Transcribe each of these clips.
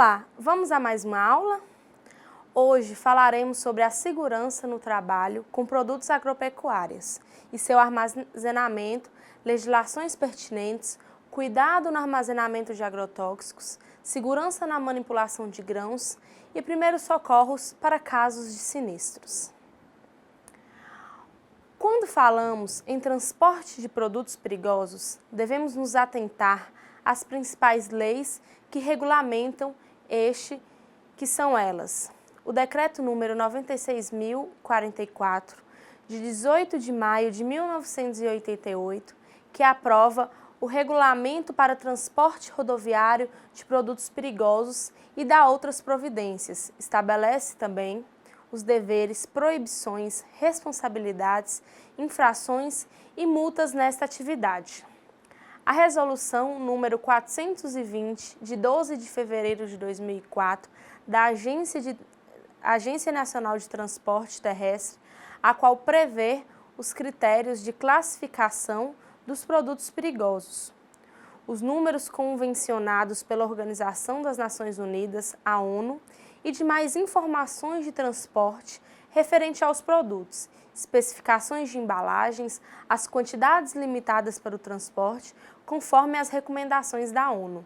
Olá, vamos a mais uma aula? Hoje falaremos sobre a segurança no trabalho com produtos agropecuários e seu armazenamento, legislações pertinentes, cuidado no armazenamento de agrotóxicos, segurança na manipulação de grãos e primeiros socorros para casos de sinistros. Quando falamos em transporte de produtos perigosos, devemos nos atentar às principais leis que regulamentam que são elas: o Decreto número 96.044, de 18 de maio de 1988, que aprova o Regulamento para Transporte Rodoviário de Produtos Perigosos e dá outras providências. Estabelece também os deveres, proibições, responsabilidades, infrações e multas nesta atividade. A Resolução número 420, de 12 de fevereiro de 2004, da Agência Nacional de Transporte Terrestre, a qual prevê os critérios de classificação dos produtos perigosos. Os números convencionados pela Organização das Nações Unidas, a ONU, e demais informações de transporte referente aos produtos, especificações de embalagens, as quantidades limitadas para o transporte, conforme as recomendações da ONU.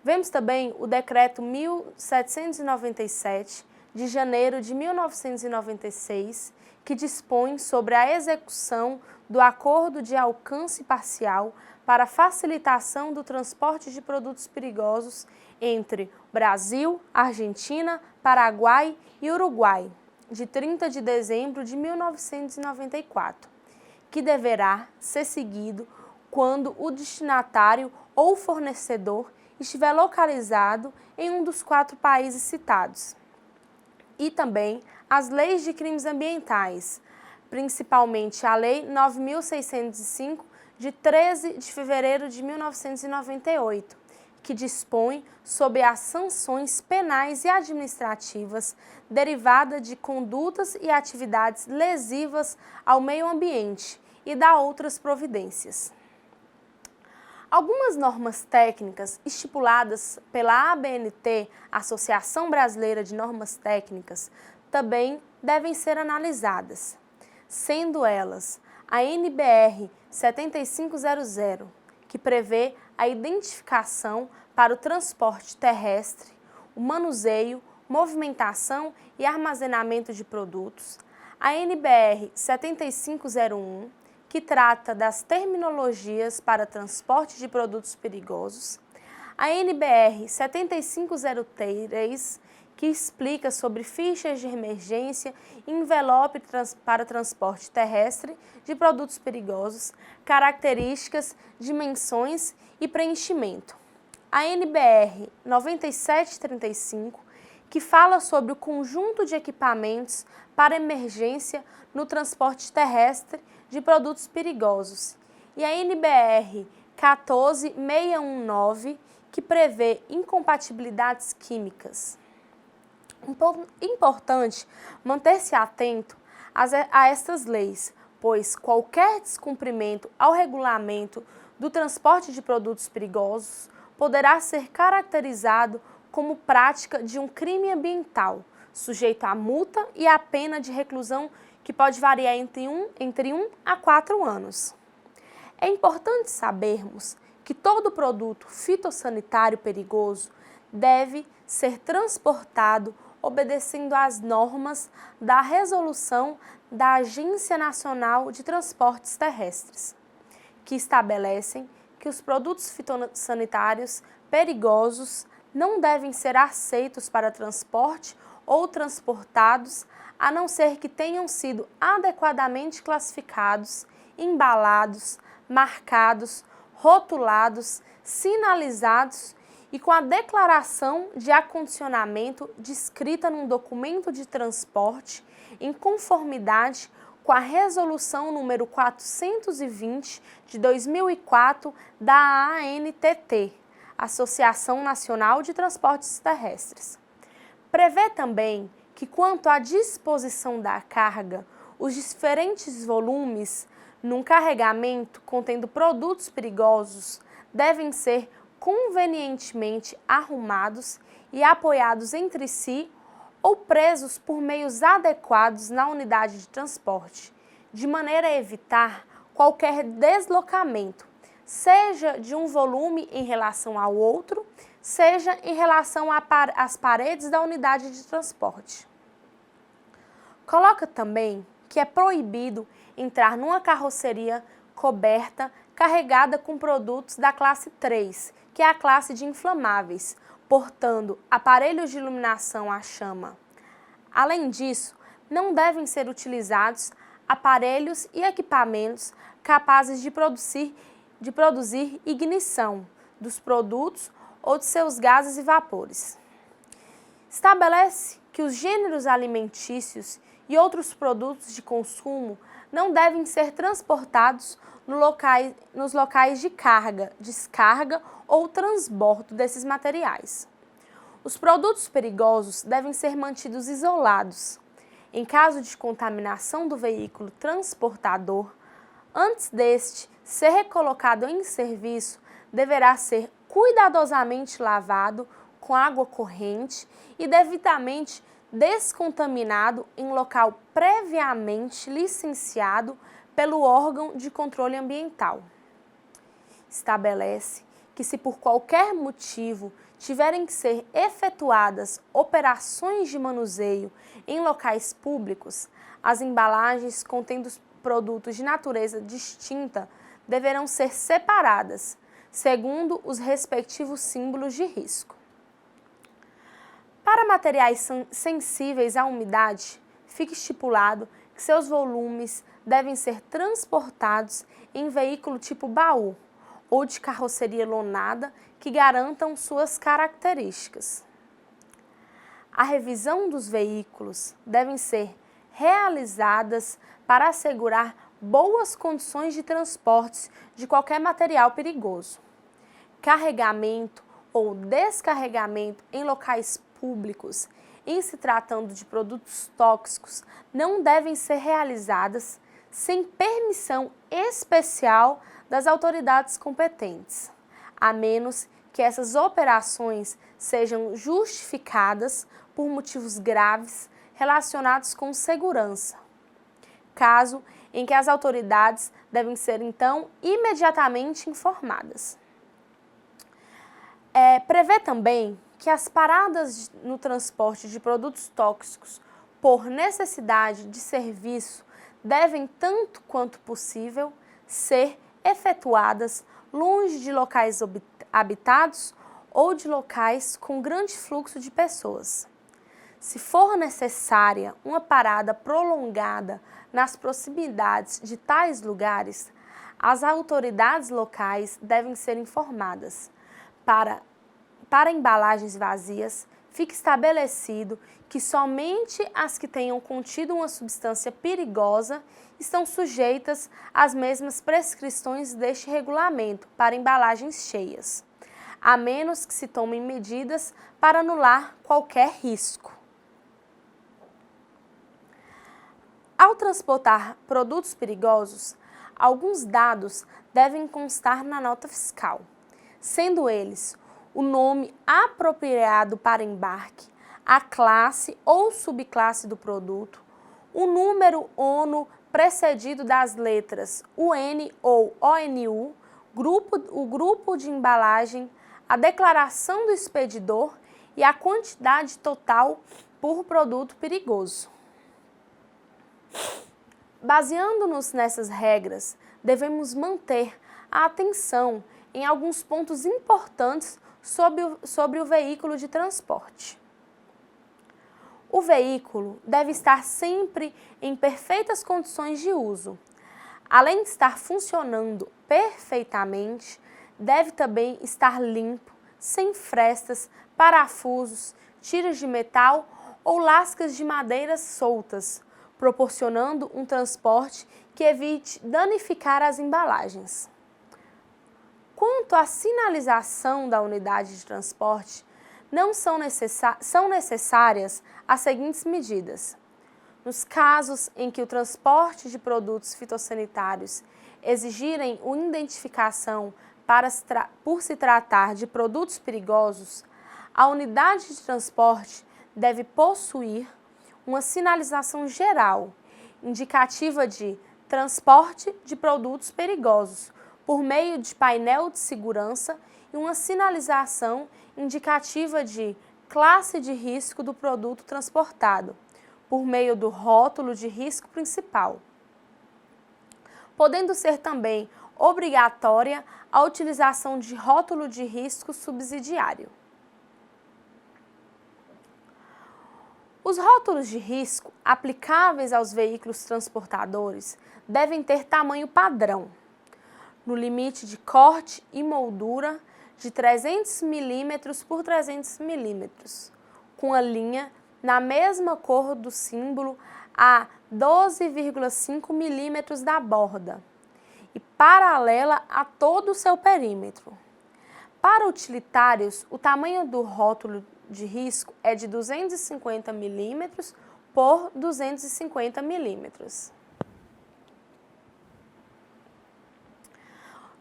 Vemos também o Decreto 1797, de janeiro de 1996, que dispõe sobre a execução do Acordo de Alcance Parcial para facilitação do transporte de produtos perigosos entre Brasil, Argentina, Paraguai e Uruguai, de 30 de dezembro de 1994, que deverá ser seguido quando o destinatário ou fornecedor estiver localizado em um dos 4 países citados. E também as leis de crimes ambientais, principalmente a Lei 9.605, de 13 de fevereiro de 1998, que dispõe sobre as sanções penais e administrativas derivadas de condutas e atividades lesivas ao meio ambiente e dá outras providências. Algumas normas técnicas estipuladas pela ABNT, Associação Brasileira de Normas Técnicas, também devem ser analisadas, sendo elas a NBR 7500, que prevê a identificação para o transporte terrestre, o manuseio, movimentação e armazenamento de produtos, a NBR 7501, que trata das terminologias para transporte de produtos perigosos, a NBR 7503, que explica sobre fichas de emergência e envelope para transporte terrestre de produtos perigosos, características, dimensões e preenchimento. A NBR 9735, que fala sobre o conjunto de equipamentos para emergência no transporte terrestre de produtos perigosos. E a NBR 14619, que prevê incompatibilidades químicas. Importante manter-se atento a estas leis, pois qualquer descumprimento ao regulamento do transporte de produtos perigosos poderá ser caracterizado como prática de um crime ambiental, sujeito à multa e à pena de reclusão que pode variar entre 1 a 4 anos. É importante sabermos que todo produto fitossanitário perigoso deve ser transportado obedecendo às normas da Resolução da Agência Nacional de Transportes Terrestres, que estabelecem que os produtos fitossanitários perigosos não devem ser aceitos para transporte ou transportados, a não ser que tenham sido adequadamente classificados, embalados, marcados, rotulados, sinalizados e com a declaração de acondicionamento descrita num documento de transporte em conformidade com a Resolução número 420 de 2004 da ANTT, Associação Nacional de Transportes Terrestres. Prevê também que, quanto à disposição da carga, os diferentes volumes num carregamento contendo produtos perigosos devem ser convenientemente arrumados e apoiados entre si ou presos por meios adequados na unidade de transporte, de maneira a evitar qualquer deslocamento, seja de um volume em relação ao outro, seja em relação às paredes da unidade de transporte. Coloca também que é proibido entrar numa carroceria coberta carregada com produtos da classe 3, que é a classe de inflamáveis, portando aparelhos de iluminação à chama. Além disso, não devem ser utilizados aparelhos e equipamentos capazes de produzir ignição dos produtos ou de seus gases e vapores. Estabelece que os gêneros alimentícios e outros produtos de consumo não devem ser transportados nos locais de carga, descarga ou transbordo desses materiais. Os produtos perigosos devem ser mantidos isolados. Em caso de contaminação do veículo transportador, antes deste ser recolocado em serviço, deverá ser cuidadosamente lavado com água corrente e devidamente descontaminado em local previamente licenciado pelo órgão de controle ambiental. Estabelece que, se por qualquer motivo tiverem que ser efetuadas operações de manuseio em locais públicos, as embalagens contendo produtos de natureza distinta deverão ser separadas, segundo os respectivos símbolos de risco. Para materiais sensíveis à umidade, fica estipulado que seus volumes devem ser transportados em veículo tipo baú ou de carroceria lonada que garantam suas características. A revisão dos veículos devem ser realizadas para assegurar boas condições de transporte de qualquer material perigoso. Carregamento ou descarregamento em locais públicos, em se tratando de produtos tóxicos, não devem ser realizadas sem permissão especial das autoridades competentes, a menos que essas operações sejam justificadas por motivos graves relacionados com segurança, caso em que as autoridades devem ser, então, imediatamente informadas. Prevê também que as paradas no transporte de produtos tóxicos por necessidade de serviço devem, tanto quanto possível, ser efetuadas longe de locais habitados ou de locais com grande fluxo de pessoas. Se for necessária uma parada prolongada nas proximidades de tais lugares, as autoridades locais devem ser informadas. Para embalagens vazias, fica estabelecido que somente as que tenham contido uma substância perigosa estão sujeitas às mesmas prescrições deste regulamento para embalagens cheias, a menos que se tomem medidas para anular qualquer risco. Ao transportar produtos perigosos, alguns dados devem constar na nota fiscal, sendo eles o nome apropriado para embarque, a classe ou subclasse do produto, o número ONU precedido das letras UN ou ONU, o grupo de embalagem, a declaração do expedidor e a quantidade total por produto perigoso. Baseando-nos nessas regras, devemos manter a atenção em alguns pontos importantes sobre o veículo de transporte. O veículo deve estar sempre em perfeitas condições de uso. Além de estar funcionando perfeitamente, deve também estar limpo, sem frestas, parafusos, tiras de metal ou lascas de madeira soltas, proporcionando um transporte que evite danificar as embalagens. Quanto à sinalização da unidade de transporte, não são necessárias as seguintes medidas. Nos casos em que o transporte de produtos fitossanitários exigirem uma identificação por se tratar de produtos perigosos, a unidade de transporte deve possuir uma sinalização geral, indicativa de transporte de produtos perigosos, por meio de painel de segurança e uma sinalização indicativa de classe de risco do produto transportado, por meio do rótulo de risco principal, podendo ser também obrigatória a utilização de rótulo de risco subsidiário. Os rótulos de risco aplicáveis aos veículos transportadores devem ter tamanho padrão, no limite de corte e moldura de 300 mm por 300 mm, com a linha na mesma cor do símbolo a 12,5 mm da borda e paralela a todo o seu perímetro. Para utilitários, o tamanho do rótulo de risco é de 250 mm por 250 mm.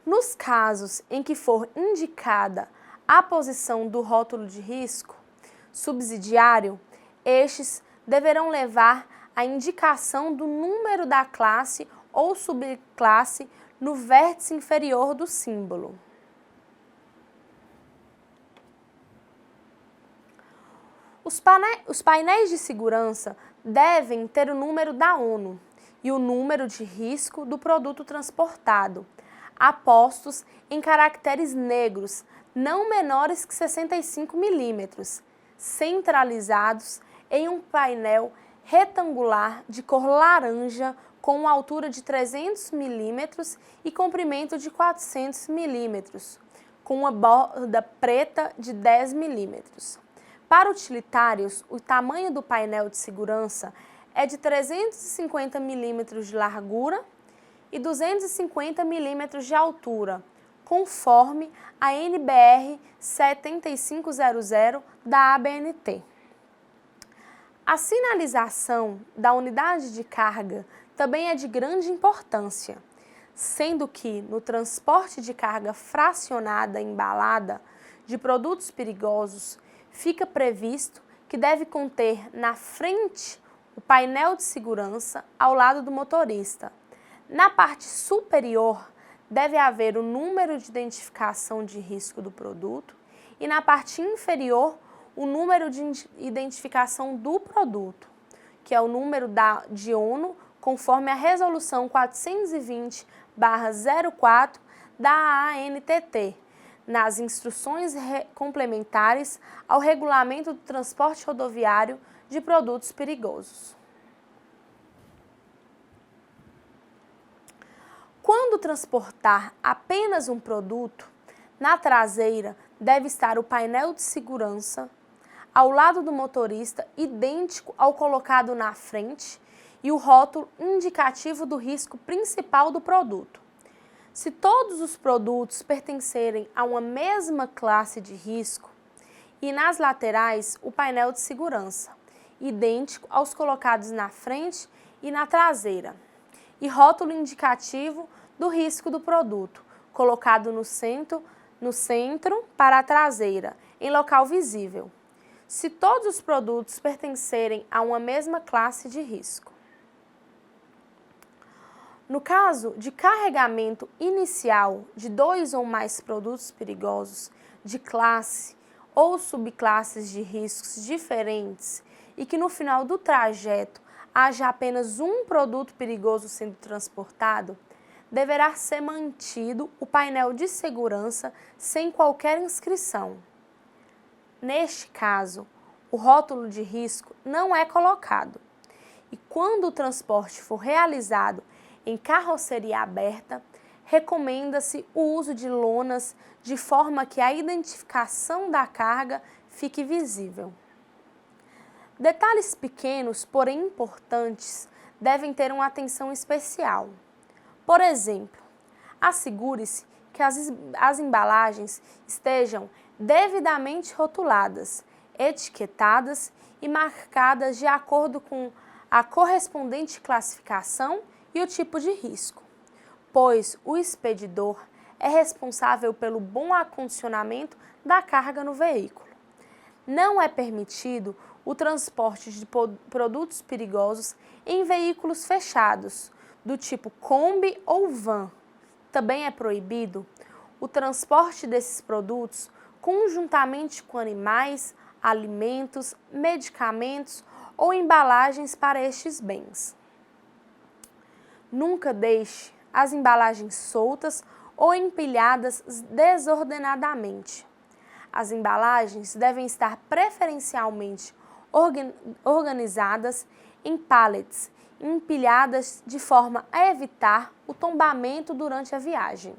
Nos casos em que for indicada a posição do rótulo de risco subsidiário, estes deverão levar a indicação do número da classe ou subclasse no vértice inferior do símbolo. Os painéis de segurança devem ter o número da ONU e o número de risco do produto transportado, apostos em caracteres negros não menores que 65 mm, centralizados em um painel retangular de cor laranja com uma altura de 300 mm e comprimento de 400 mm, com uma borda preta de 10 mm. Para utilitários, o tamanho do painel de segurança é de 350 mm de largura e 250 mm de altura, conforme a NBR 7500 da ABNT. A sinalização da unidade de carga também é de grande importância, sendo que no transporte de carga fracionada embalada de produtos perigosos, fica previsto que deve conter na frente o painel de segurança ao lado do motorista. Na parte superior, deve haver o número de identificação de risco do produto e na parte inferior, o número de identificação do produto, que é o número de ONU, conforme a Resolução 420/04 da ANTT, nas instruções complementares ao Regulamento do Transporte Rodoviário de Produtos Perigosos. Quando transportar apenas um produto, na traseira deve estar o painel de segurança ao lado do motorista, idêntico ao colocado na frente, e o rótulo indicativo do risco principal do produto. Se todos os produtos pertencerem a uma mesma classe de risco, e nas laterais o painel de segurança, idêntico aos colocados na frente e na traseira, e rótulo indicativo do risco do produto, colocado no centro para a traseira, em local visível, se todos os produtos pertencerem a uma mesma classe de risco. No caso de carregamento inicial de 2 ou mais produtos perigosos de classe ou subclasses de riscos diferentes e que no final do trajeto haja apenas um produto perigoso sendo transportado, deverá ser mantido o painel de segurança sem qualquer inscrição. Neste caso, o rótulo de risco não é colocado e quando o transporte for realizado em carroceria aberta, recomenda-se o uso de lonas de forma que a identificação da carga fique visível. Detalhes pequenos, porém importantes, devem ter uma atenção especial. Por exemplo, assegure-se que as embalagens estejam devidamente rotuladas, etiquetadas e marcadas de acordo com a correspondente classificação e o tipo de risco, pois o expedidor é responsável pelo bom acondicionamento da carga no veículo. Não é permitido o transporte de produtos perigosos em veículos fechados, do tipo Kombi ou van. Também é proibido o transporte desses produtos conjuntamente com animais, alimentos, medicamentos ou embalagens para estes bens. Nunca deixe as embalagens soltas ou empilhadas desordenadamente. As embalagens devem estar preferencialmente organizadas em pallets, empilhadas de forma a evitar o tombamento durante a viagem.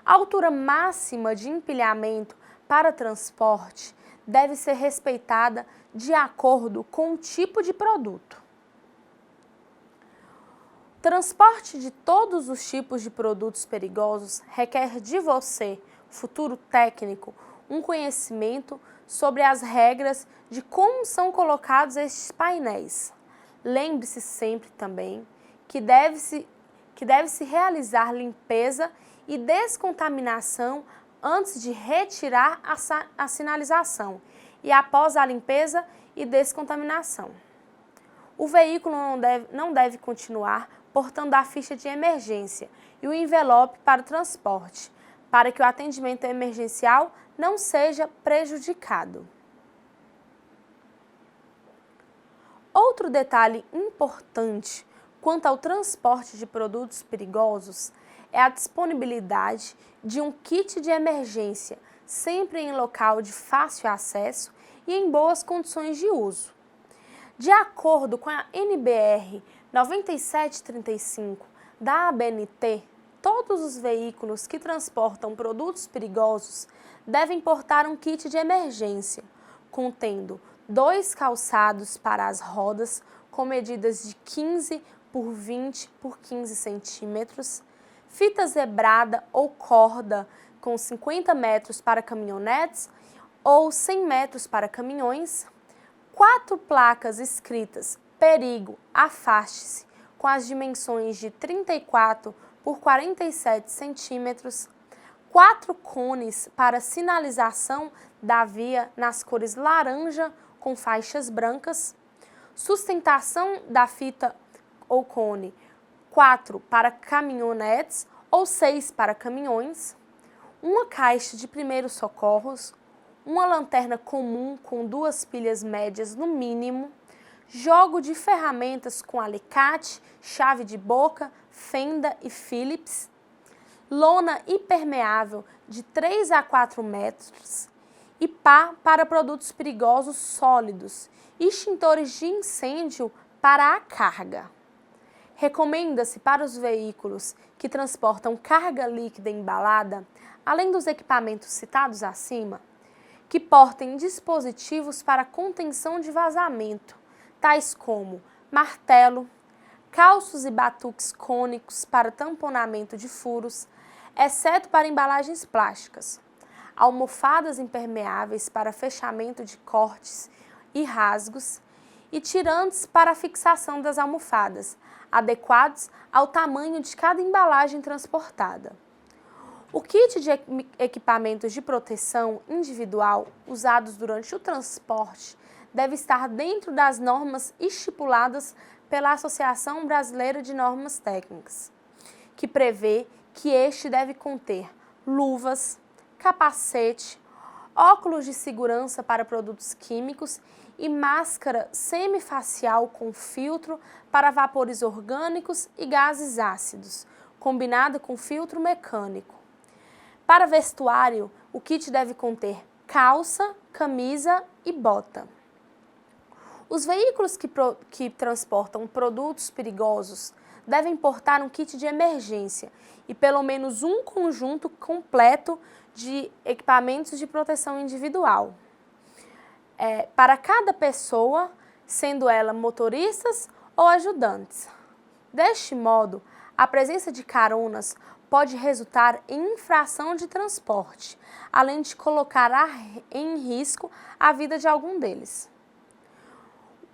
A altura máxima de empilhamento para transporte deve ser respeitada de acordo com o tipo de produto. Transporte de todos os tipos de produtos perigosos requer de você, futuro técnico, um conhecimento sobre as regras de como são colocados estes painéis. Lembre-se sempre também que deve-se realizar limpeza e descontaminação antes de retirar a sinalização e após a limpeza e descontaminação. O veículo não deve continuar portando a ficha de emergência e o envelope para o transporte, para que o atendimento emergencial não seja prejudicado. Outro detalhe importante quanto ao transporte de produtos perigosos é a disponibilidade de um kit de emergência, sempre em local de fácil acesso e em boas condições de uso. De acordo com a NBR 9735 da ABNT, todos os veículos que transportam produtos perigosos devem portar um kit de emergência, contendo 2 calçados para as rodas com medidas de 15 por 20 por 15 centímetros, fita zebrada ou corda com 50 metros para caminhonetes ou 100 metros para caminhões, 4 placas escritas perigo, afaste-se, com as dimensões de 34 por 47 centímetros, 4 cones para sinalização da via nas cores laranja com faixas brancas, sustentação da fita ou cone, 4 para caminhonetes ou 6 para caminhões, uma caixa de primeiros socorros, uma lanterna comum com 2 pilhas médias no mínimo, jogo de ferramentas com alicate, chave de boca, fenda e Phillips, lona impermeável de 3 a 4 metros e pá para produtos perigosos sólidos, extintores de incêndio para a carga. Recomenda-se para os veículos que transportam carga líquida embalada, além dos equipamentos citados acima, que portem dispositivos para contenção de vazamento, tais como martelo, calços e batuques cônicos para tamponamento de furos, exceto para embalagens plásticas, almofadas impermeáveis para fechamento de cortes e rasgos e tirantes para a fixação das almofadas, adequados ao tamanho de cada embalagem transportada. O kit de equipamentos de proteção individual usados durante o transporte deve estar dentro das normas estipuladas pela Associação Brasileira de Normas Técnicas, que prevê que este deve conter luvas, capacete, óculos de segurança para produtos químicos e máscara semifacial com filtro para vapores orgânicos e gases ácidos, combinado com filtro mecânico. Para vestuário, o kit deve conter calça, camisa e bota. Os veículos que transportam produtos perigosos devem portar um kit de emergência e pelo menos um conjunto completo de equipamentos de proteção individual. Para cada pessoa, sendo ela motoristas ou ajudantes. Deste modo, a presença de caronas pode resultar em infração de transporte, além de colocar em risco a vida de algum deles.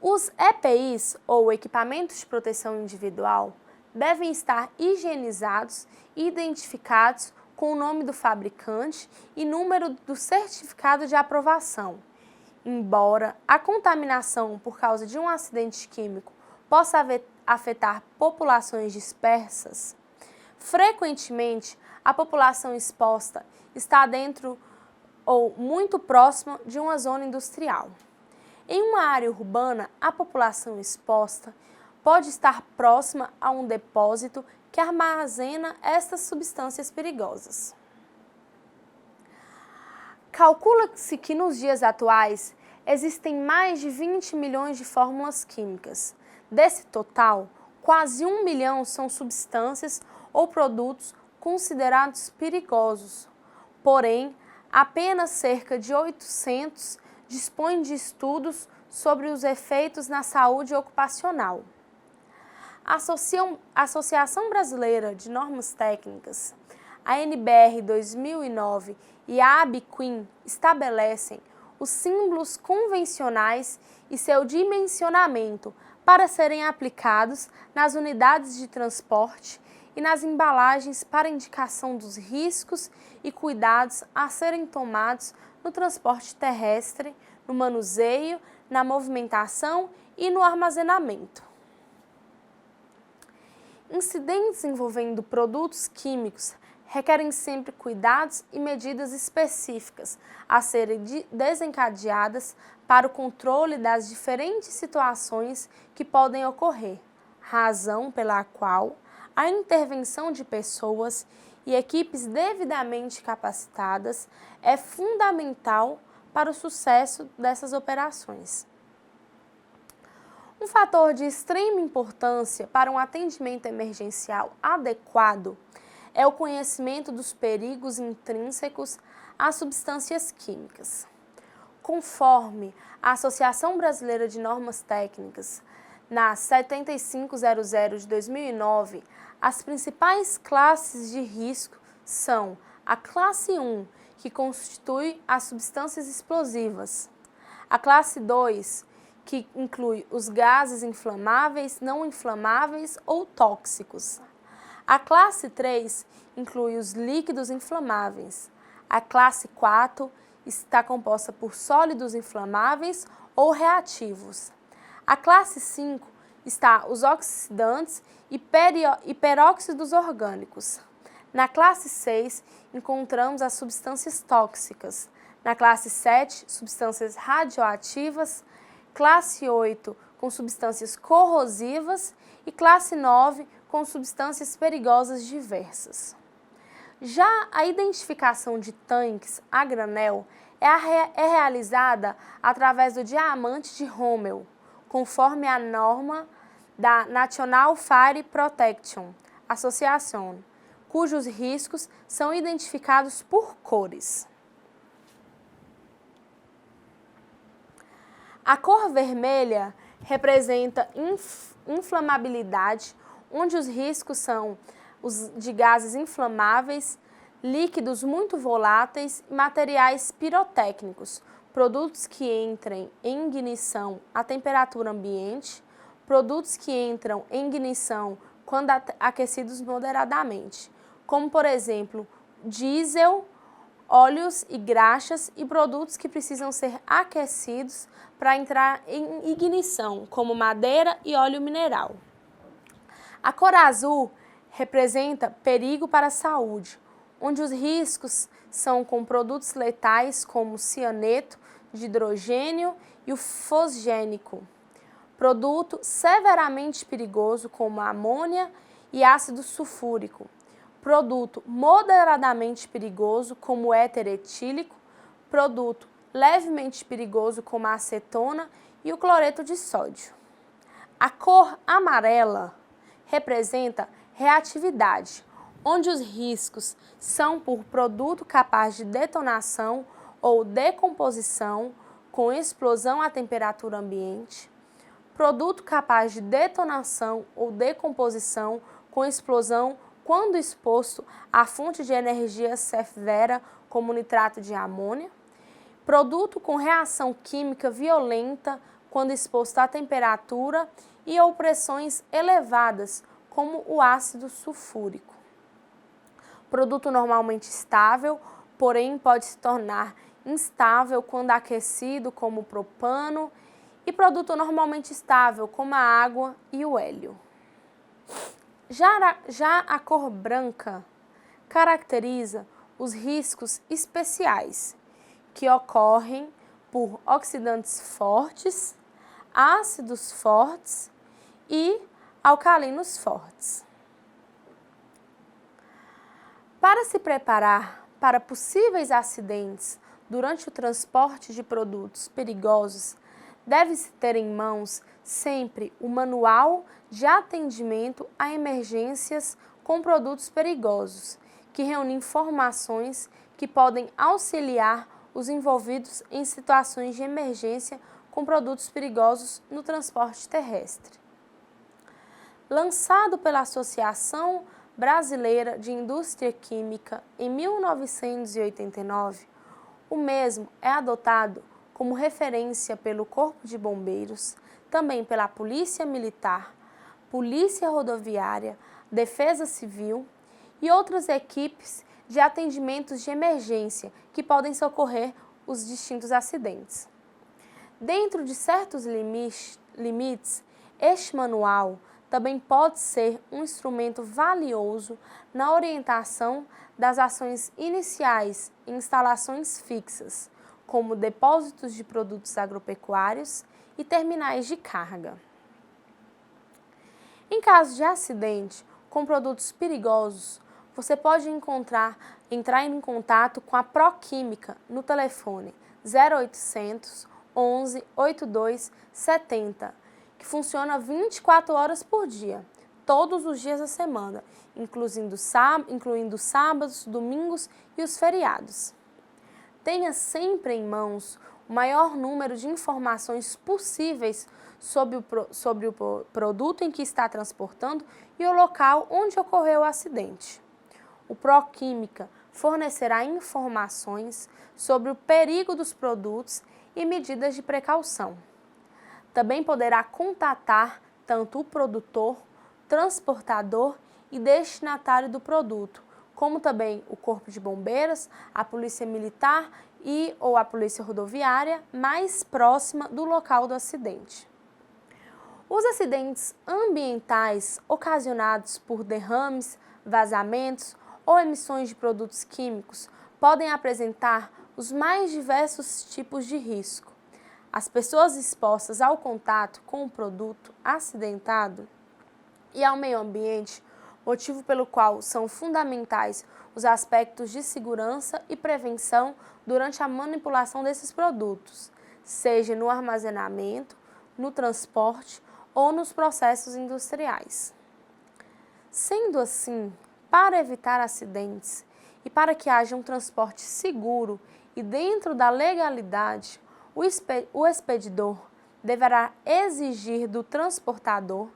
Os EPIs, ou equipamentos de proteção individual, devem estar higienizados e identificados com com o nome do fabricante e número do certificado de aprovação. Embora a contaminação por causa de um acidente químico possa afetar populações dispersas, frequentemente a população exposta está dentro ou muito próxima de uma zona industrial. Em uma área urbana, a população exposta pode estar próxima a um depósito que armazena estas substâncias perigosas. Calcula-se que nos dias atuais existem mais de 20 milhões de fórmulas químicas. Desse total, quase 1 milhão são substâncias ou produtos considerados perigosos. Porém, apenas cerca de 800 dispõem de estudos sobre os efeitos na saúde ocupacional. A Associação Brasileira de Normas Técnicas, a NBR 2009 e a ABQUIM estabelecem os símbolos convencionais e seu dimensionamento para serem aplicados nas unidades de transporte e nas embalagens para indicação dos riscos e cuidados a serem tomados no transporte terrestre, no manuseio, na movimentação e no armazenamento. Incidentes envolvendo produtos químicos requerem sempre cuidados e medidas específicas a serem desencadeadas para o controle das diferentes situações que podem ocorrer, razão pela qual a intervenção de pessoas e equipes devidamente capacitadas é fundamental para o sucesso dessas operações. Um fator de extrema importância para um atendimento emergencial adequado é o conhecimento dos perigos intrínsecos às substâncias químicas. Conforme a Associação Brasileira de Normas Técnicas, na 7500 de 2009, as principais classes de risco são a classe 1, que constitui as substâncias explosivas, a classe 2, que inclui os gases inflamáveis, não inflamáveis ou tóxicos. A classe 3 inclui os líquidos inflamáveis. A classe 4 está composta por sólidos inflamáveis ou reativos. A classe 5 está os oxidantes e peróxidos orgânicos. Na classe 6 encontramos as substâncias tóxicas. Na classe 7, substâncias radioativas. Classe 8 com substâncias corrosivas e classe 9 com substâncias perigosas diversas. Já a identificação de tanques a granel é realizada através do diamante de Rommel, conforme a norma da National Fire Protection Association, cujos riscos são identificados por cores. A cor vermelha representa inflamabilidade, onde os riscos são os de gases inflamáveis, líquidos muito voláteis e materiais pirotécnicos, produtos que entrem em ignição à temperatura ambiente, produtos que entram em ignição quando aquecidos moderadamente, como por exemplo, diesel, óleos e graxas e produtos que precisam ser aquecidos para entrar em ignição, como madeira e óleo mineral. A cor azul representa perigo para a saúde, onde os riscos são com produtos letais como o cianeto de hidrogênio e o fosgênico. Produto severamente perigoso como a amônia e ácido sulfúrico. Produto moderadamente perigoso como o éter etílico. Produto levemente perigoso como a acetona e o cloreto de sódio. A cor amarela representa reatividade, onde os riscos são por produto capaz de detonação ou decomposição com explosão à temperatura ambiente, produto capaz de detonação ou decomposição com explosão quando exposto à fonte de energia severa como nitrato de amônia, produto com reação química violenta quando exposto à temperatura e ou pressões elevadas, como o ácido sulfúrico. Produto normalmente estável, porém pode se tornar instável quando aquecido, como o propano, e produto normalmente estável, como a água e o hélio. Já a cor branca caracteriza os riscos especiais, que ocorrem por oxidantes fortes, ácidos fortes e alcalinos fortes. Para se preparar para possíveis acidentes durante o transporte de produtos perigosos, deve-se ter em mãos sempre o Manual de Atendimento a Emergências com Produtos Perigosos, que reúne informações que podem auxiliar os envolvidos em situações de emergência com produtos perigosos no transporte terrestre. Lançado pela Associação Brasileira de Indústria Química em 1989, o mesmo é adotado como referência pelo Corpo de Bombeiros, também pela Polícia Militar, Polícia Rodoviária, Defesa Civil e outras equipes de atendimentos de emergência que podem socorrer os distintos acidentes. Dentro de certos limites, este manual também pode ser um instrumento valioso na orientação das ações iniciais em instalações fixas, como depósitos de produtos agropecuários e terminais de carga. Em caso de acidente com produtos perigosos, você pode entrar em contato com a Proquímica no telefone 0800 11 82 70, que funciona 24 horas por dia, todos os dias da semana, incluindo sábados, domingos e os feriados. Tenha sempre em mãos o maior número de informações possíveis sobre o produto em que está transportando e o local onde ocorreu o acidente. O Proquímica fornecerá informações sobre o perigo dos produtos e medidas de precaução. Também poderá contatar tanto o produtor, transportador e destinatário do produto, como também o Corpo de Bombeiros, a Polícia Militar ou a Polícia Rodoviária mais próxima do local do acidente. Os acidentes ambientais ocasionados por derrames, vazamentos ou emissões de produtos químicos podem apresentar os mais diversos tipos de risco. As pessoas expostas ao contato com o produto acidentado e ao meio ambiente, motivo pelo qual são fundamentais os aspectos de segurança e prevenção durante a manipulação desses produtos, seja no armazenamento, no transporte ou nos processos industriais. Sendo assim, para evitar acidentes e para que haja um transporte seguro e dentro da legalidade, o expedidor deverá exigir do transportador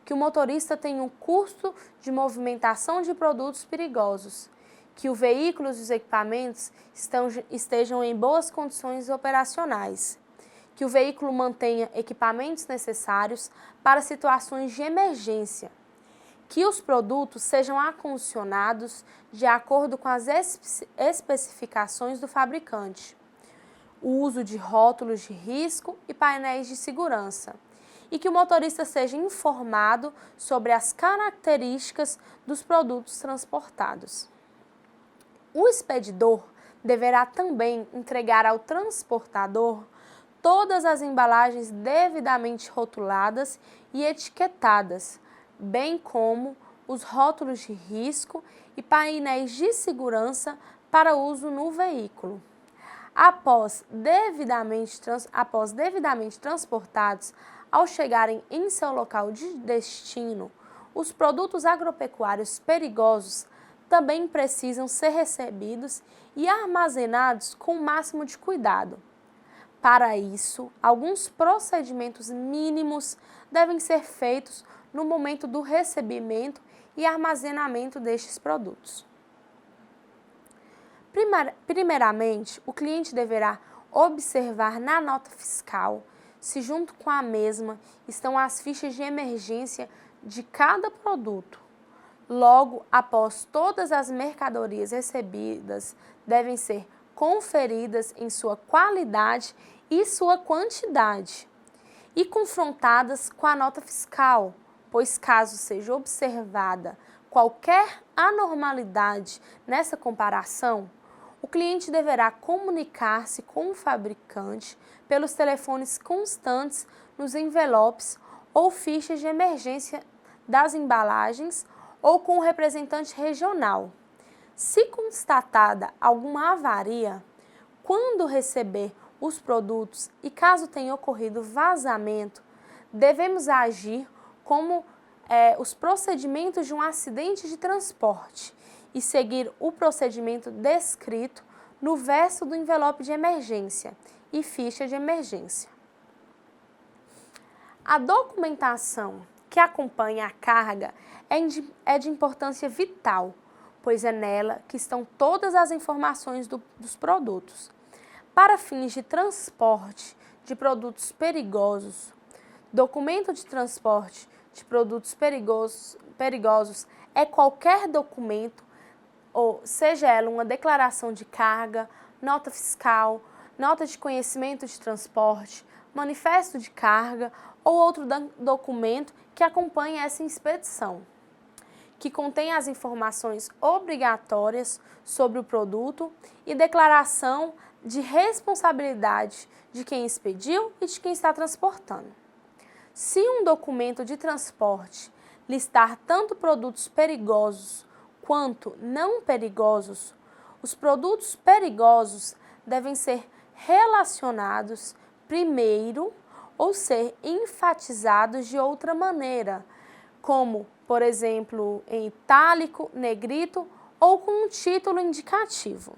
que o motorista tenha um curso de movimentação de produtos perigosos, que o veículo e os equipamentos estejam em boas condições operacionais, que o veículo mantenha equipamentos necessários para situações de emergência, que os produtos sejam acondicionados de acordo com as especificações do fabricante, o uso de rótulos de risco e painéis de segurança, e que o motorista seja informado sobre as características dos produtos transportados. O expedidor deverá também entregar ao transportador todas as embalagens devidamente rotuladas e etiquetadas, bem como os rótulos de risco e painéis de segurança para uso no veículo. Após devidamente transportados, ao chegarem em seu local de destino, os produtos agropecuários perigosos também precisam ser recebidos e armazenados com o máximo de cuidado. Para isso, alguns procedimentos mínimos devem ser feitos no momento do recebimento e armazenamento destes produtos. Primeiramente, o cliente deverá observar na nota fiscal se junto com a mesma estão as fichas de emergência de cada produto. Logo, após todas as mercadorias recebidas devem ser conferidas em sua qualidade e sua quantidade e confrontadas com a nota fiscal, pois caso seja observada qualquer anormalidade nessa comparação, o cliente deverá comunicar-se com o fabricante pelos telefones constantes nos envelopes ou fichas de emergência das embalagens ou com o representante regional. Se constatada alguma avaria, quando receber os produtos e caso tenha ocorrido vazamento, devemos agir como os procedimentos de um acidente de transporte e seguir o procedimento descrito no verso do envelope de emergência e ficha de emergência. A documentação que acompanha a carga é de importância vital, pois é nela que estão todas as informações dos produtos. Para fins de transporte de produtos perigosos, documento de transporte de produtos perigosos é qualquer documento, ou seja ela uma declaração de carga, nota fiscal, nota de conhecimento de transporte, manifesto de carga ou outro documento que acompanhe essa expedição, que contém as informações obrigatórias sobre o produto e declaração de responsabilidade de quem expediu e de quem está transportando. Se um documento de transporte listar tanto produtos perigosos quanto não perigosos, os produtos perigosos devem ser relacionados primeiro ou ser enfatizados de outra maneira, como, por exemplo, em itálico, negrito ou com um título indicativo.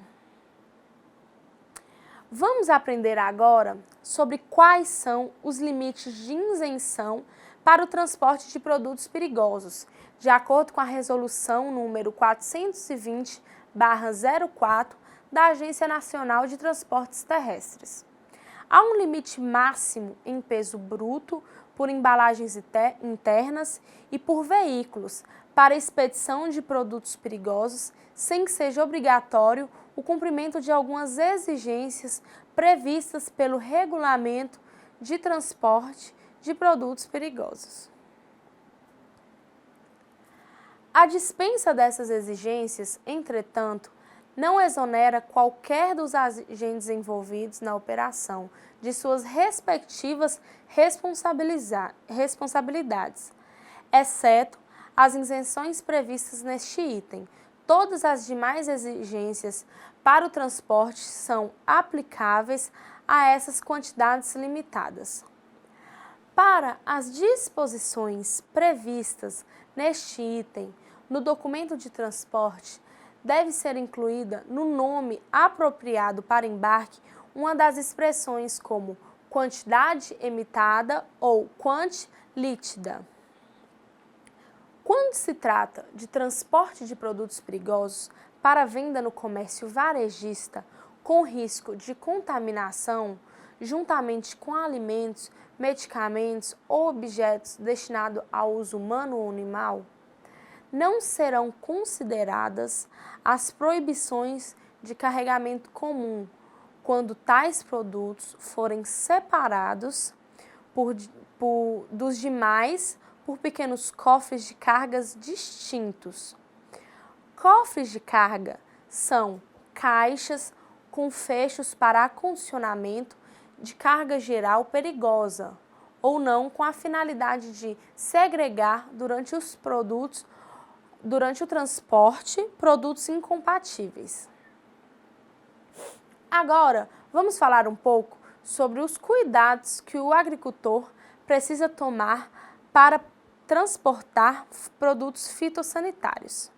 Vamos aprender agora sobre quais são os limites de isenção para o transporte de produtos perigosos, de acordo com a resolução número 420/04 da Agência Nacional de Transportes Terrestres. Há um limite máximo em peso bruto por embalagens internas e por veículos para expedição de produtos perigosos, sem que seja obrigatório o cumprimento de algumas exigências previstas pelo Regulamento de Transporte de Produtos Perigosos. A dispensa dessas exigências, entretanto, não exonera qualquer dos agentes envolvidos na operação de suas respectivas responsabilidades, exceto as isenções previstas neste item. Todas as demais exigências para o transporte são aplicáveis a essas quantidades limitadas. Para as disposições previstas neste item, no documento de transporte, deve ser incluída no nome apropriado para embarque uma das expressões como quantidade emitada ou quanti lítida. Quando se trata de transporte de produtos perigosos para venda no comércio varejista com risco de contaminação, juntamente com alimentos, medicamentos ou objetos destinados ao uso humano ou animal, não serão consideradas as proibições de carregamento comum quando tais produtos forem separados dos demais por pequenos cofres de cargas distintos. Cofres de carga são caixas com fechos para acondicionamento de carga geral perigosa ou não, com a finalidade de segregar durante o transporte produtos incompatíveis. Agora, vamos falar um pouco sobre os cuidados que o agricultor precisa tomar para transportar produtos fitossanitários.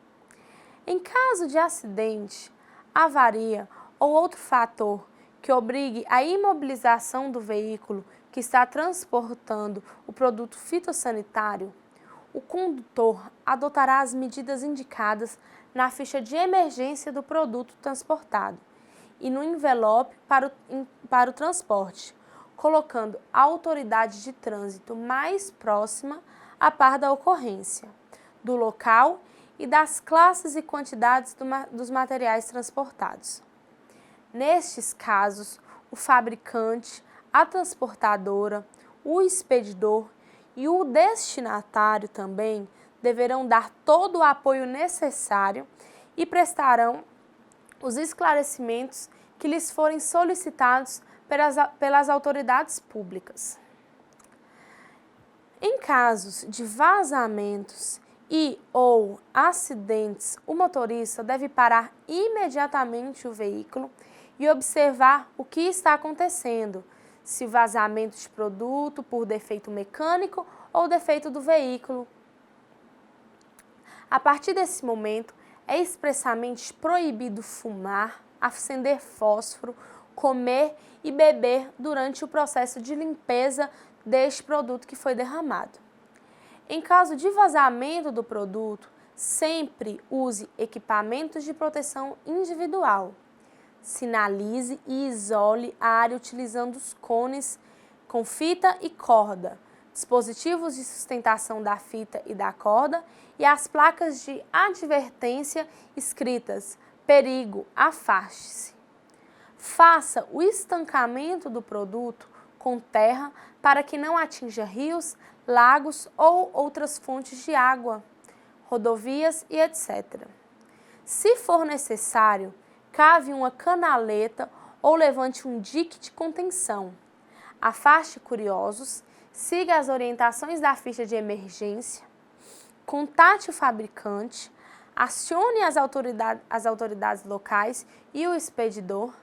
Em caso de acidente, avaria ou outro fator que obrigue a imobilização do veículo que está transportando o produto fitossanitário, o condutor adotará as medidas indicadas na ficha de emergência do produto transportado e no envelope para o transporte, colocando a autoridade de trânsito mais próxima a par da ocorrência do local e das classes e quantidades dos materiais transportados. Nestes casos, o fabricante, a transportadora, o expedidor e o destinatário também deverão dar todo o apoio necessário e prestarão os esclarecimentos que lhes forem solicitados pelas autoridades públicas. Em casos de vazamentos ou acidentes, o motorista deve parar imediatamente o veículo e observar o que está acontecendo, se vazamento de produto por defeito mecânico ou defeito do veículo. A partir desse momento, é expressamente proibido fumar, acender fósforo, comer e beber durante o processo de limpeza deste produto que foi derramado. Em caso de vazamento do produto, sempre use equipamentos de proteção individual. Sinalize e isole a área utilizando os cones com fita e corda, dispositivos de sustentação da fita e da corda e as placas de advertência escritas "Perigo, afaste-se". Faça o estancamento do produto com terra para que não atinja rios, lagos ou outras fontes de água, rodovias e etc. Se for necessário, cave uma canaleta ou levante um dique de contenção. Afaste curiosos, siga as orientações da ficha de emergência, contate o fabricante, acione as autoridades locais e o expedidor,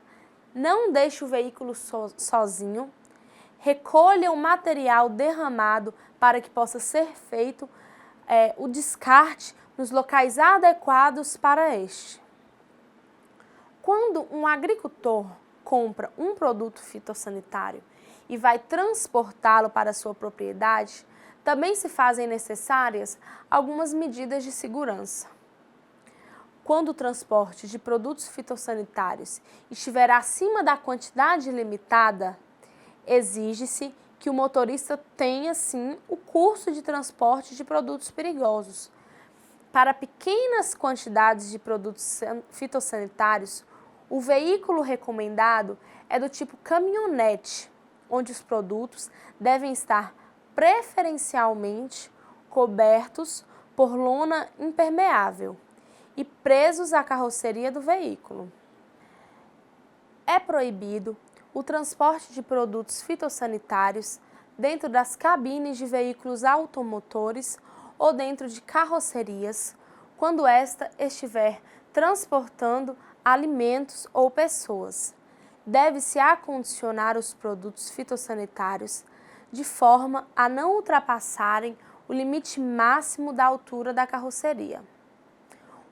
não deixe o veículo sozinho, recolha o material derramado para que possa ser feito o descarte nos locais adequados para este. Quando um agricultor compra um produto fitossanitário e vai transportá-lo para sua propriedade, também se fazem necessárias algumas medidas de segurança. Quando o transporte de produtos fitossanitários estiver acima da quantidade limitada, exige-se que o motorista tenha, sim, o curso de transporte de produtos perigosos. Para pequenas quantidades de produtos fitossanitários, o veículo recomendado é do tipo caminhonete, onde os produtos devem estar preferencialmente cobertos por lona impermeável e presos à carroceria do veículo. É proibido o transporte de produtos fitossanitários dentro das cabines de veículos automotores ou dentro de carrocerias, quando esta estiver transportando alimentos ou pessoas. Deve-se acondicionar os produtos fitossanitários de forma a não ultrapassarem o limite máximo da altura da carroceria.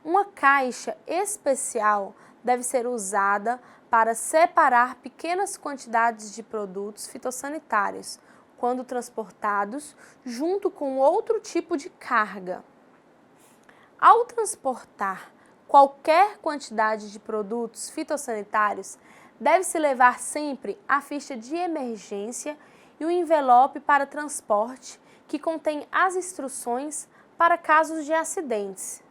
Uma caixa especial deve ser usada para separar pequenas quantidades de produtos fitossanitários quando transportados junto com outro tipo de carga. Ao transportar qualquer quantidade de produtos fitossanitários, deve-se levar sempre a ficha de emergência e o envelope para transporte que contém as instruções para casos de acidentes.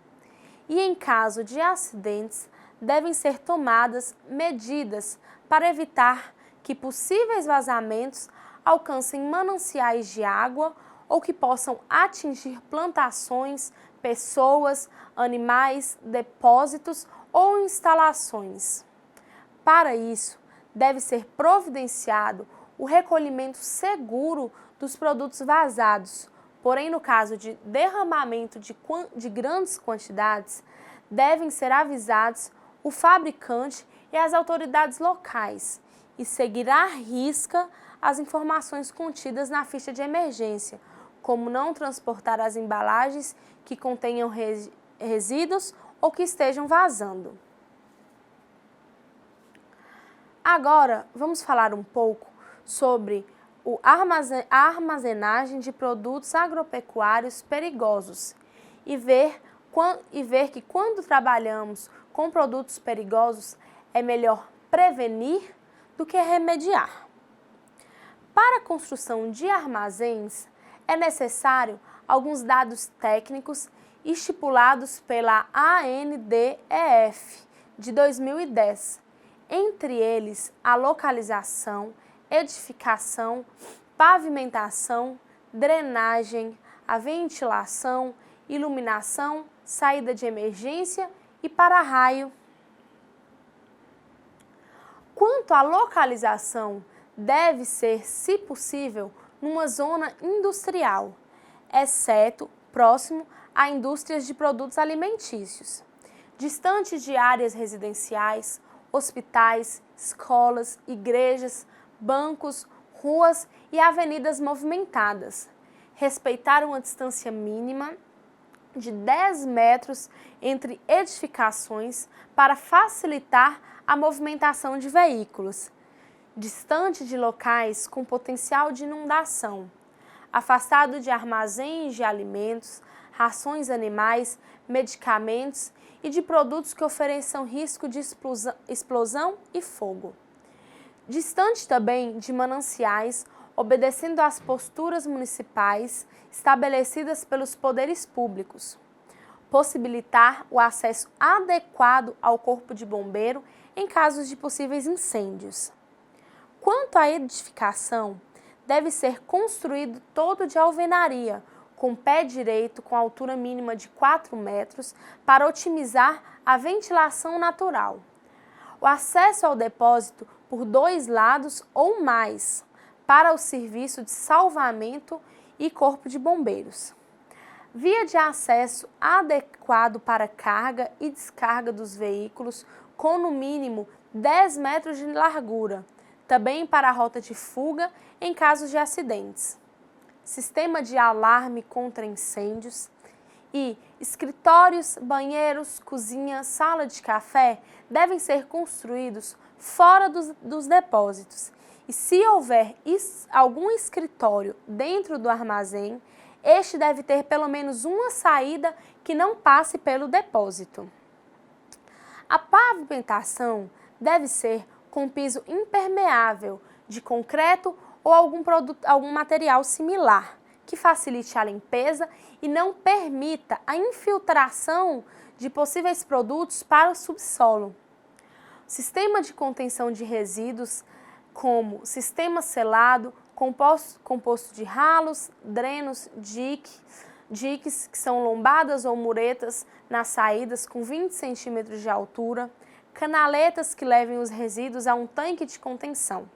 E em caso de acidentes, devem ser tomadas medidas para evitar que possíveis vazamentos alcancem mananciais de água ou que possam atingir plantações, pessoas, animais, depósitos ou instalações. Para isso, deve ser providenciado o recolhimento seguro dos produtos vazados, porém, no caso de derramamento de grandes quantidades, devem ser avisados o fabricante e as autoridades locais e seguir à risca as informações contidas na ficha de emergência, como não transportar as embalagens que contenham resíduos ou que estejam vazando. Agora, vamos falar um pouco sobre a armazenagem de produtos agropecuários perigosos e ver que quando trabalhamos com produtos perigosos é melhor prevenir do que remediar. Para a construção de armazéns, é necessário alguns dados técnicos estipulados pela ANDEF de 2010, entre eles a localização, edificação, pavimentação, drenagem, a ventilação, iluminação, saída de emergência e para-raio. Quanto à localização, deve ser, se possível, numa zona industrial, exceto próximo a indústrias de produtos alimentícios, distante de áreas residenciais, hospitais, escolas, igrejas, bancos, ruas e avenidas movimentadas. Respeitar uma distância mínima de 10 metros entre edificações para facilitar a movimentação de veículos. Distante de locais com potencial de inundação. Afastado de armazéns de alimentos, rações animais, medicamentos e de produtos que ofereçam risco de explosão e fogo. Distante também de mananciais, obedecendo às posturas municipais estabelecidas pelos poderes públicos. Possibilitar o acesso adequado ao corpo de bombeiro em casos de possíveis incêndios. Quanto à edificação, deve ser construído todo de alvenaria, com pé direito com altura mínima de 4 metros para otimizar a ventilação natural. O acesso ao depósito por 2 lados ou mais, para o serviço de salvamento e corpo de bombeiros. Via de acesso adequado para carga e descarga dos veículos com no mínimo 10 metros de largura, também para a rota de fuga em casos de acidentes. Sistema de alarme contra incêndios e escritórios, banheiros, cozinha, sala de café devem ser construídos fora dos depósitos. E se houver algum escritório dentro do armazém, este deve ter pelo menos uma saída que não passe pelo depósito. A pavimentação deve ser com piso impermeável, de concreto ou algum material similar, que facilite a limpeza e não permita a infiltração de possíveis produtos para o subsolo. Sistema de contenção de resíduos, como sistema selado, composto de ralos, drenos, diques, que são lombadas ou muretas nas saídas com 20 centímetros de altura, canaletas que levem os resíduos a um tanque de contenção.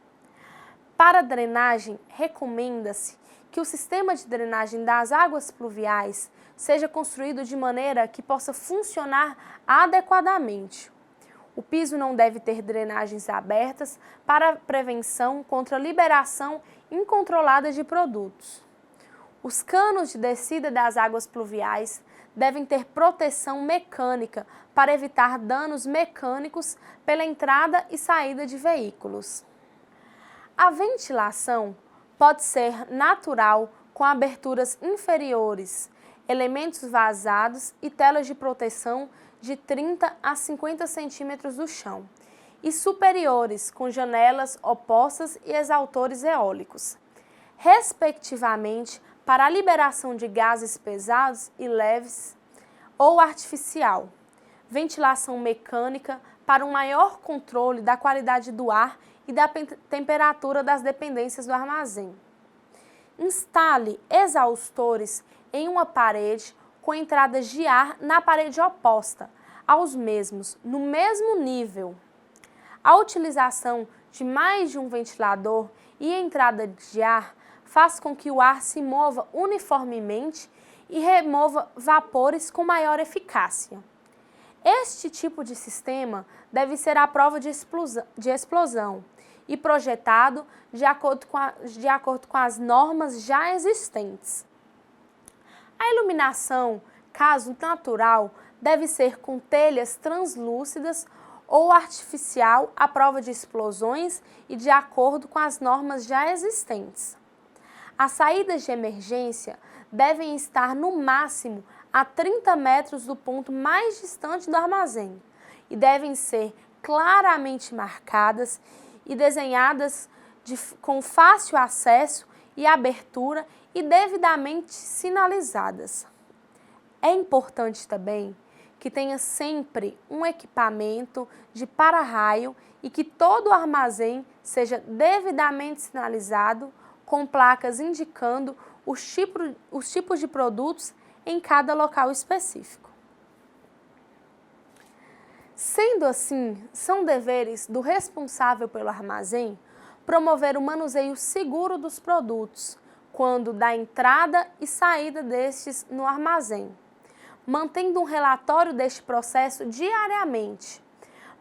Para a drenagem, recomenda-se que o sistema de drenagem das águas pluviais seja construído de maneira que possa funcionar adequadamente. O piso não deve ter drenagens abertas para prevenção contra a liberação incontrolada de produtos. Os canos de descida das águas pluviais devem ter proteção mecânica para evitar danos mecânicos pela entrada e saída de veículos. A ventilação pode ser natural com aberturas inferiores, elementos vazados e telas de proteção de 30 a 50 centímetros do chão, e superiores com janelas opostas e exautores eólicos, respectivamente para a liberação de gases pesados e leves ou artificial, ventilação mecânica para um maior controle da qualidade do ar e da temperatura das dependências do armazém. Instale exaustores em uma parede com entradas de ar na parede oposta aos mesmos, no mesmo nível. A utilização de mais de um ventilador e entrada de ar faz com que o ar se mova uniformemente e remova vapores com maior eficácia. Este tipo de sistema deve ser à prova de explosão e projetado de acordo com as normas já existentes. A iluminação, caso natural, deve ser com telhas translúcidas ou artificial à prova de explosões e de acordo com as normas já existentes. As saídas de emergência devem estar no máximo a 30 metros do ponto mais distante do armazém e devem ser claramente marcadas e desenhadas com fácil acesso e abertura e devidamente sinalizadas. É importante também que tenha sempre um equipamento de para-raio e que todo o armazém seja devidamente sinalizado com placas indicando os tipos de produtos em cada local específico. Sendo assim, são deveres do responsável pelo armazém promover o manuseio seguro dos produtos, quando da entrada e saída destes no armazém, mantendo um relatório deste processo diariamente,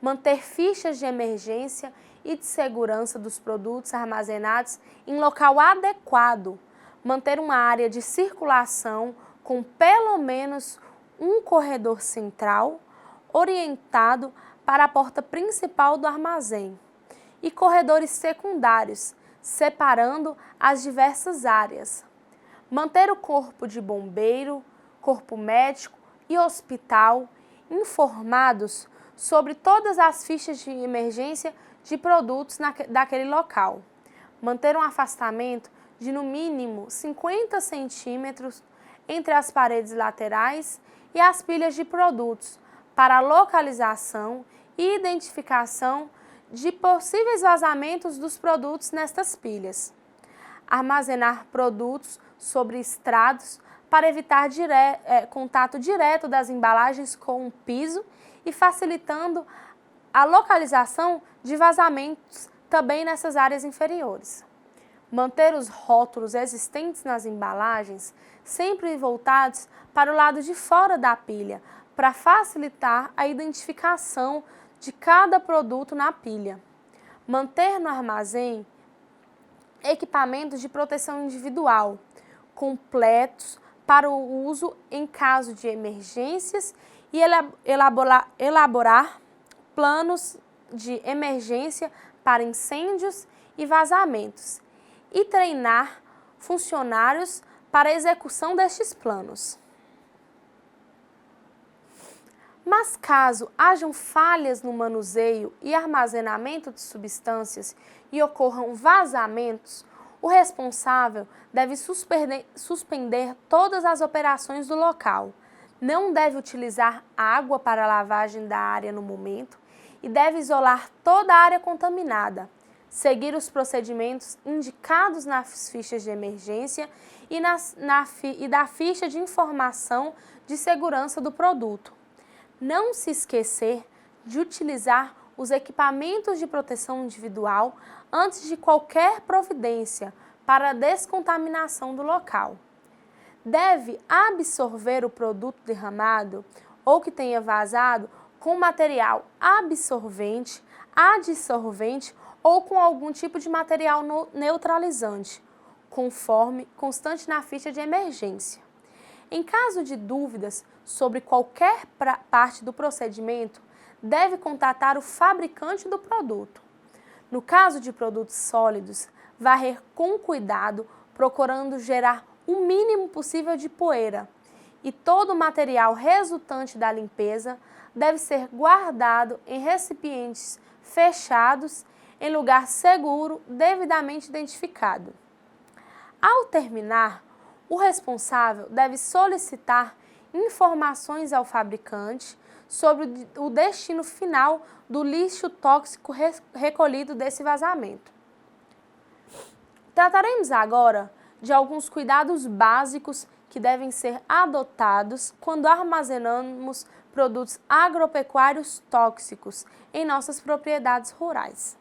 manter fichas de emergência e de segurança dos produtos armazenados em local adequado, manter uma área de circulação com pelo menos um corredor central orientado para a porta principal do armazém e corredores secundários, separando as diversas áreas. Manter o corpo de bombeiro, corpo médico e hospital informados sobre todas as fichas de emergência de produtos daquele local. Manter um afastamento de no mínimo 50 centímetros entre as paredes laterais e as pilhas de produtos para a localização e identificação de possíveis vazamentos dos produtos nestas pilhas. Armazenar produtos sobre estrados para evitar contato direto das embalagens com o piso e facilitando a localização de vazamentos também nessas áreas inferiores. Manter os rótulos existentes nas embalagens sempre voltados para o lado de fora da pilha, para facilitar a identificação de cada produto na pilha. Manter no armazém equipamentos de proteção individual, completos para o uso em caso de emergências e elaborar planos de emergência para incêndios e vazamentos e treinar funcionários para a execução destes planos. Mas caso hajam falhas no manuseio e armazenamento de substâncias e ocorram vazamentos, o responsável deve suspender todas as operações do local, não deve utilizar água para a lavagem da área no momento e deve isolar toda a área contaminada, seguir os procedimentos indicados nas fichas de emergência e da ficha de informação de segurança do produto. Não se esquecer de utilizar os equipamentos de proteção individual antes de qualquer providência para a descontaminação do local. Deve absorver o produto derramado ou que tenha vazado com material absorvente, adsorvente ou com algum tipo de material neutralizante, conforme constante na ficha de emergência. Em caso de dúvidas sobre qualquer parte do procedimento, deve contatar o fabricante do produto. No caso de produtos sólidos, varrer com cuidado, procurando gerar o mínimo possível de poeira, e todo o material resultante da limpeza deve ser guardado em recipientes fechados em lugar seguro, devidamente identificado. Ao terminar, o responsável deve solicitar informações ao fabricante sobre o destino final do lixo tóxico recolhido desse vazamento. Trataremos agora de alguns cuidados básicos que devem ser adotados quando armazenamos produtos agropecuários tóxicos em nossas propriedades rurais.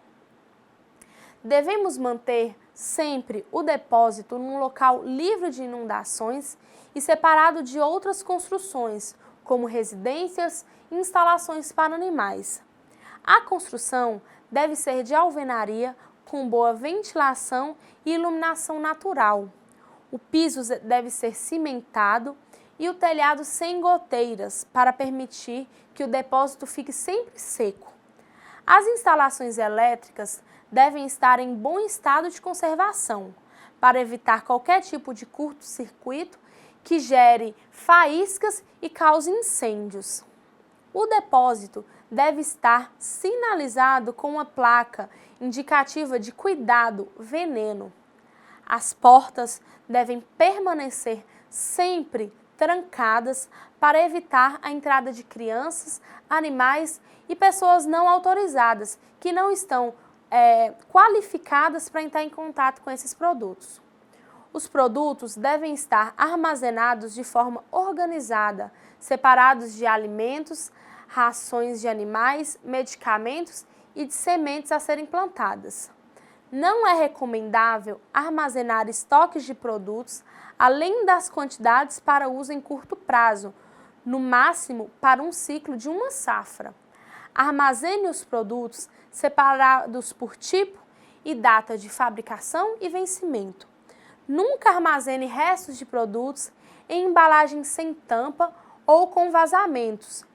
Devemos manter sempre o depósito num local livre de inundações e separado de outras construções, como residências e instalações para animais. A construção deve ser de alvenaria com boa ventilação e iluminação natural. O piso deve ser cimentado e o telhado sem goteiras para permitir que o depósito fique sempre seco. As instalações elétricas devem estar em bom estado de conservação, para evitar qualquer tipo de curto-circuito que gere faíscas e cause incêndios. O depósito deve estar sinalizado com uma placa indicativa de cuidado, veneno. As portas devem permanecer sempre trancadas para evitar a entrada de crianças, animais e pessoas não autorizadas, que não estão qualificadas para entrar em contato com esses produtos. Os produtos devem estar armazenados de forma organizada, separados de alimentos, rações de animais, medicamentos e de sementes a serem plantadas. Não é recomendável armazenar estoques de produtos além das quantidades para uso em curto prazo, no máximo para um ciclo de uma safra. Armazene os produtos separados por tipo e data de fabricação e vencimento. Nunca armazene restos de produtos em embalagens sem tampa ou com vazamentos.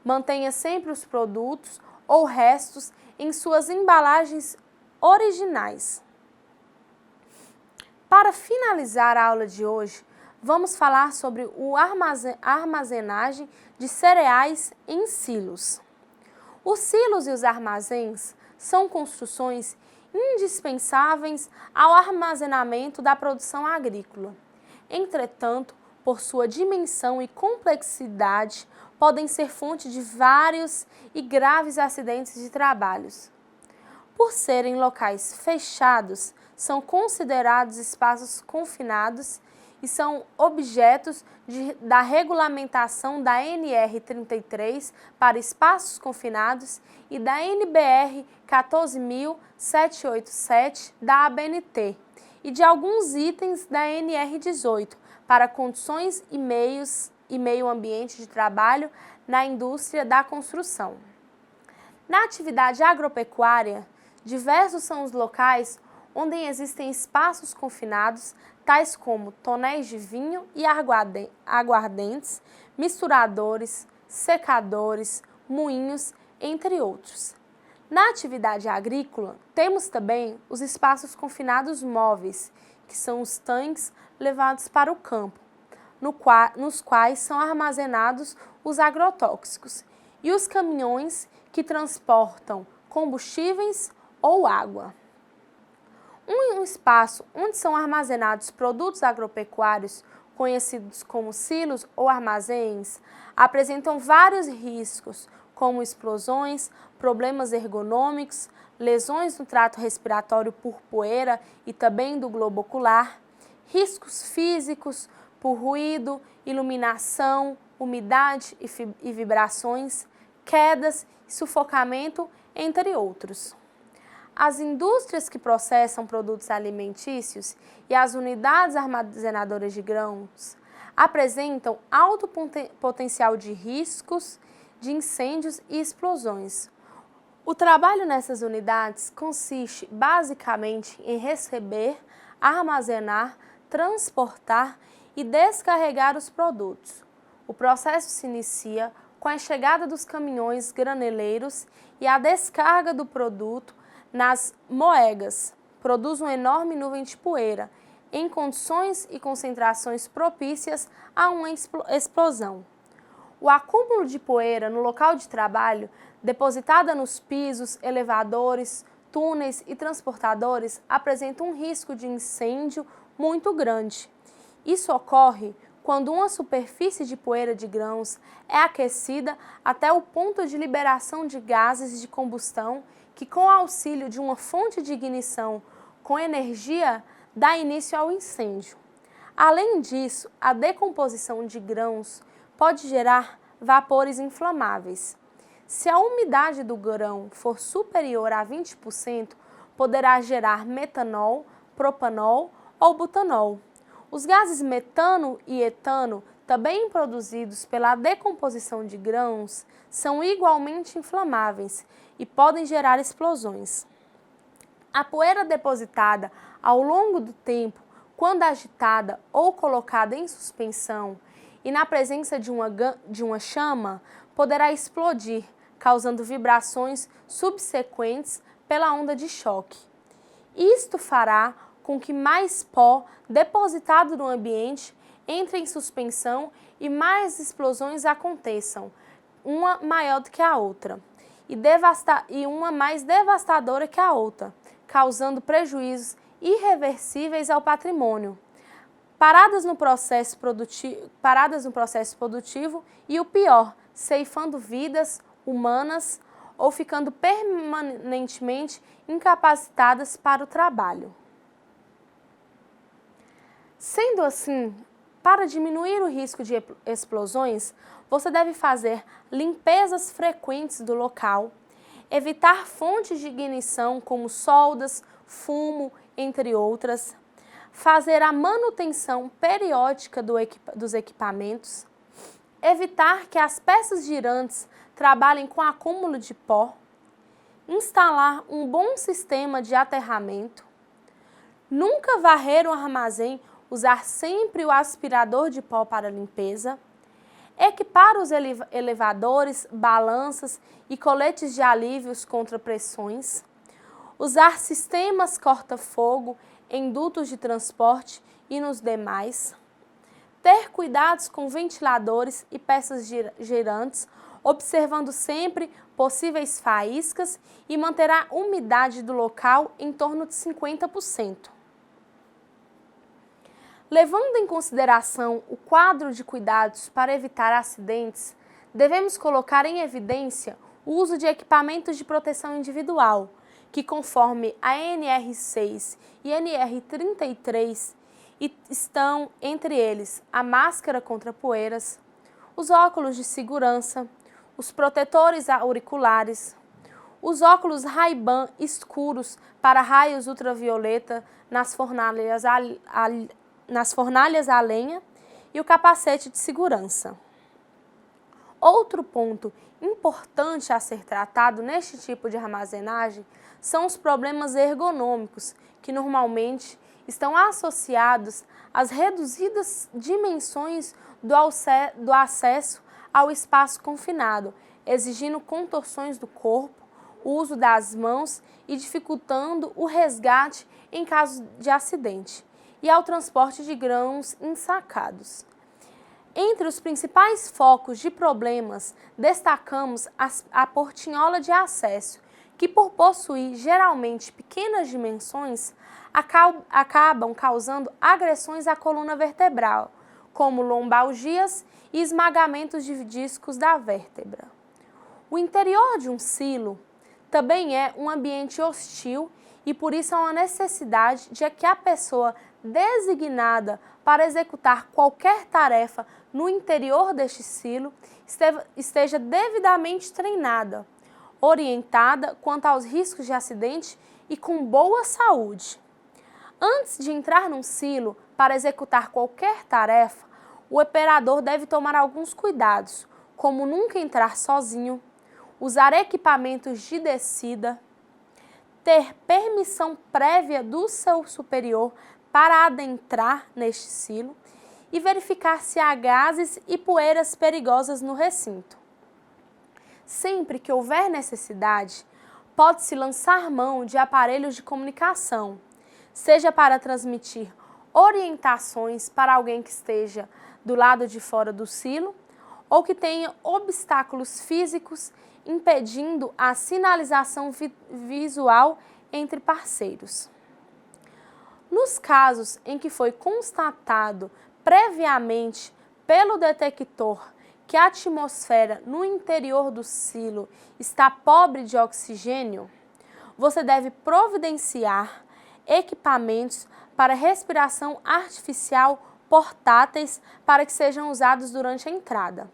Mantenha sempre os produtos ou restos em suas embalagens originais. Para finalizar a aula de hoje, vamos falar sobre a armazenagem de cereais em silos. Os silos e os armazéns são construções indispensáveis ao armazenamento da produção agrícola. Entretanto, por sua dimensão e complexidade, podem ser fonte de vários e graves acidentes de trabalho. Por serem locais fechados, são considerados espaços confinados e são objetos da regulamentação da NR 33 para espaços confinados e da NBR 14.787 da ABNT e de alguns itens da NR 18 para condições e meio ambiente de trabalho na indústria da construção. Na atividade agropecuária, diversos são os locais onde existem espaços confinados, tais como tonéis de vinho e aguardentes, misturadores, secadores, moinhos, entre outros. Na atividade agrícola, temos também os espaços confinados móveis, que são os tanques levados para o campo, nos quais são armazenados os agrotóxicos, e os caminhões que transportam combustíveis ou água. Um espaço onde são armazenados produtos agropecuários, conhecidos como silos ou armazéns, apresentam vários riscos, como explosões, problemas ergonômicos, lesões no trato respiratório por poeira e também do globo ocular, riscos físicos por ruído, iluminação, umidade e vibrações, quedas e sufocamento, entre outros. As indústrias que processam produtos alimentícios e as unidades armazenadoras de grãos apresentam alto potencial de riscos de incêndios e explosões. O trabalho nessas unidades consiste basicamente em receber, armazenar, transportar e descarregar os produtos. O processo se inicia com a chegada dos caminhões graneleiros e a descarga do produto nas moegas. Produz uma enorme nuvem de poeira, em condições e concentrações propícias a uma explosão. O acúmulo de poeira no local de trabalho, depositada nos pisos, elevadores, túneis e transportadores, apresenta um risco de incêndio muito grande. Isso ocorre quando uma superfície de poeira de grãos é aquecida até o ponto de liberação de gases de combustão que, com o auxílio de uma fonte de ignição com energia, dá início ao incêndio. Além disso, a decomposição de grãos pode gerar vapores inflamáveis. Se a umidade do grão for superior a 20%, poderá gerar metanol, propanol ou butanol. Os gases metano e etano, também produzidos pela decomposição de grãos, são igualmente inflamáveis e podem gerar explosões. A poeira depositada ao longo do tempo, quando agitada ou colocada em suspensão e na presença de uma chama, poderá explodir, causando vibrações subsequentes pela onda de choque. Isto fará com que mais pó depositado no ambiente entre em suspensão e mais explosões aconteçam, uma maior do que a outra, e uma mais devastadora que a outra, causando prejuízos irreversíveis ao patrimônio. paradas no processo produtivo e o pior, ceifando vidas humanas ou ficando permanentemente incapacitadas para o trabalho. Sendo assim, para diminuir o risco de explosões, você deve fazer limpezas frequentes do local, evitar fontes de ignição como soldas, fumo, entre outras, fazer a manutenção periódica dos equipamentos, evitar que as peças girantes trabalhem com acúmulo de pó, instalar um bom sistema de aterramento, nunca varrer o armazém, usar sempre o aspirador de pó para limpeza, equipar os elevadores, balanças e coletes de alívios contra pressões, usar sistemas corta-fogo em dutos de transporte e nos demais, ter cuidados com ventiladores e peças girantes, observando sempre possíveis faíscas e manter a umidade do local em torno de 50%. Levando em consideração o quadro de cuidados para evitar acidentes, devemos colocar em evidência o uso de equipamentos de proteção individual, que conforme a NR6 e NR33 estão entre eles a máscara contra poeiras, os óculos de segurança, os protetores auriculares, os óculos Ray-Ban escuros para raios ultravioleta nas fornalhas a lenha e o capacete de segurança. Outro ponto importante a ser tratado neste tipo de armazenagem são os problemas ergonômicos, que normalmente estão associados às reduzidas dimensões do acesso ao espaço confinado, exigindo contorções do corpo, o uso das mãos e dificultando o resgate em caso de acidente, e ao transporte de grãos ensacados. Entre os principais focos de problemas, destacamos a portinhola de acesso, que por possuir geralmente pequenas dimensões, acabam causando agressões à coluna vertebral, como lombalgias e esmagamentos de discos da vértebra. O interior de um silo também é um ambiente hostil e por isso há uma necessidade de que a pessoa designada para executar qualquer tarefa no interior deste silo esteja devidamente treinada, orientada quanto aos riscos de acidente e com boa saúde. Antes de entrar num silo para executar qualquer tarefa, o operador deve tomar alguns cuidados, como nunca entrar sozinho, usar equipamentos de descida, ter permissão prévia do seu superior para adentrar neste silo e verificar se há gases e poeiras perigosas no recinto. Sempre que houver necessidade, pode-se lançar mão de aparelhos de comunicação, seja para transmitir orientações para alguém que esteja do lado de fora do silo ou que tenha obstáculos físicos impedindo a sinalização visual entre parceiros. Nos casos em que foi constatado previamente pelo detector que a atmosfera no interior do silo está pobre de oxigênio, você deve providenciar equipamentos para respiração artificial portáteis para que sejam usados durante a entrada.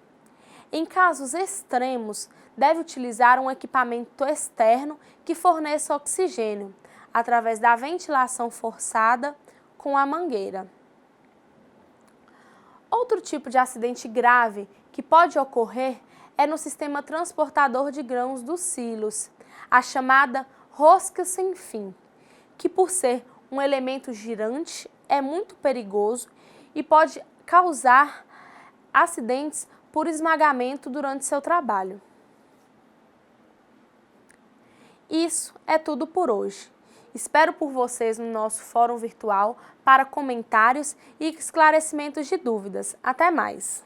Em casos extremos, deve utilizar um equipamento externo que forneça oxigênio, através da ventilação forçada com a mangueira. Outro tipo de acidente grave que pode ocorrer é no sistema transportador de grãos dos silos, a chamada rosca sem fim, que por ser um elemento girante é muito perigoso e pode causar acidentes por esmagamento durante seu trabalho. Isso é tudo por hoje. Espero por vocês no nosso fórum virtual para comentários e esclarecimentos de dúvidas. Até mais!